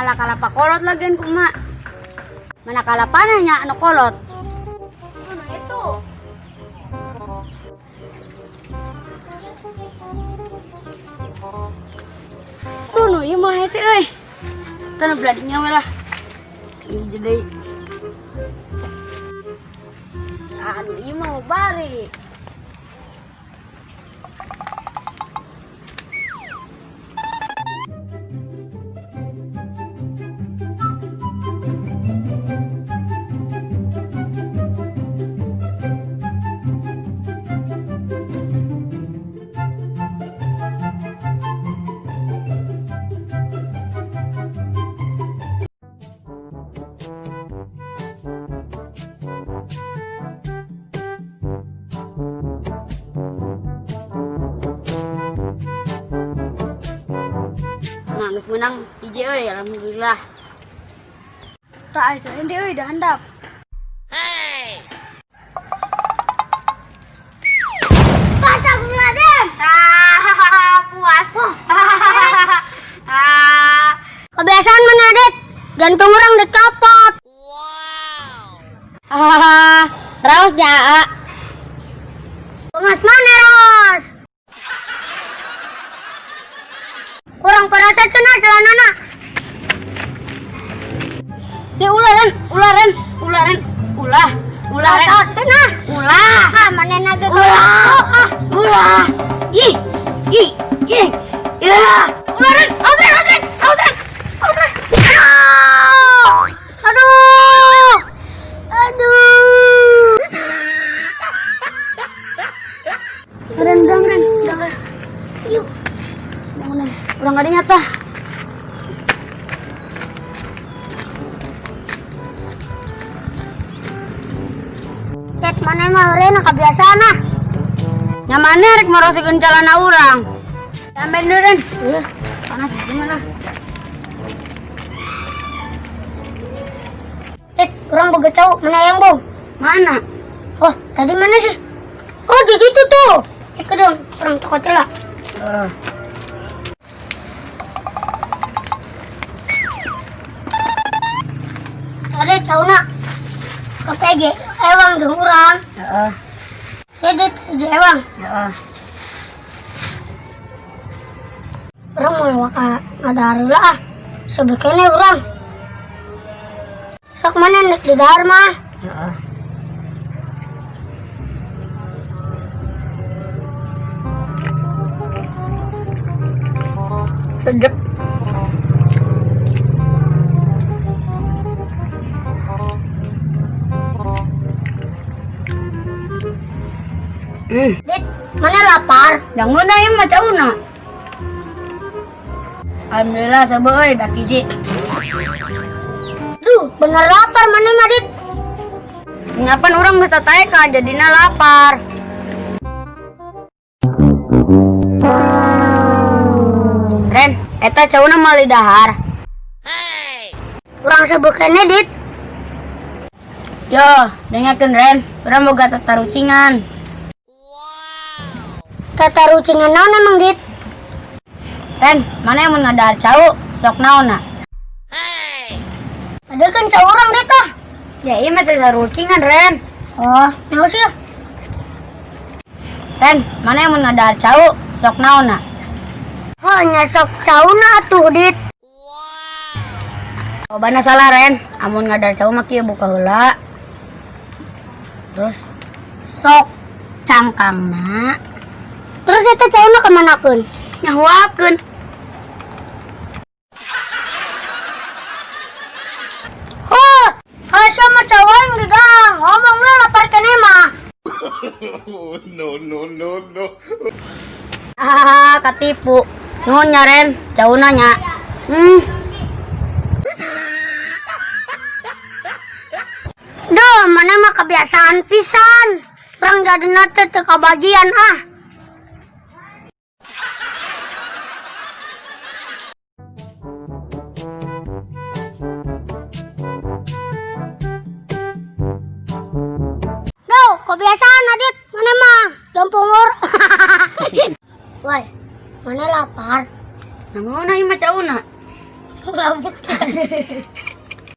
malah kalah pakolot lagi ku mak. Mana kalah panahnya anu kolot. Anu itu. Duh, ieu mah hese euy. Tanah beladinya we lah. Ieu jadi. Anu ieu mah bari. Nangis menang hiji euy, alhamdulillah. Tak asa ende euy dah handap. Hey. Pasang Raden. Puas. Kebiasaan mana, Det? Jantung orang dicopot. Wow. Raus ya. Pengat mana, Ros? Kurang perasa cenah celanana. Di ularan. Cenah. Ulah. Ah, manehna ge ulah. Ih. Ya. Ularan. Audrey. Aduh. Ren. Yuk. Udah nggak ada nyata. Tet mana mah Rena kebiasaan ah. Nyamannya rek merosikeun calana urang. Sampai dulu Ren. Iya. Panas gimana? Tet, urang boga tahu mana yang bau? Mana? Oh, tadi mana sih? Oh, di situ tuh. Ikut dong, orang toko cela. Ada tahu nak ke PJ ewang jeung urang. Heeh. Jadi PJ ewang. Heeh. Urang mau ka ngadarila ah. Sebekene urang. Sok mana nek di dahar mah. Heeh. Sedep. Dit, mana lapar? Yang mana yang macam una? Alhamdulillah sabeuy dak hiji. Duh, bener lapar mana mah Dit? Ngapan orang geus tataeka jadina lapar. Ren, eta cauna mah lidahar. Hey. Urang sebeukeunna Dit. Yo, dengarkeun Ren, urang boga tatarucingan. Tatarucingan naon emang Dit? Ren, mana yang mun ngadahar cau, sok naonna? Hey. Ada kan cau urang Dit ah. Ya iya mah tatarucingan Ren. Oh, naon sih? Ren, mana yang mun ngadahar cau, sok naonna? Hanya sok cauna atuh Dit. Wow. Obana salah Ren, amun ngadahar cau mah kieu buka heula. Terus sok cangkangna. Terus eta cauna kemanakeun? Nyahuakeun. Oh, asa mah cawan gegang, ngomong lah lapar keneh mah. No. Ah, katipu. Nuhun nya Ren, cauna nya. Duh, mana mah kebiasaan pisan. Orang jadina teh teu kabajian ah. Duh, kebiasaan Adit, mana mah jompungur. Woi, mana lapar? Namun ieu mah cauna. Ngabuk.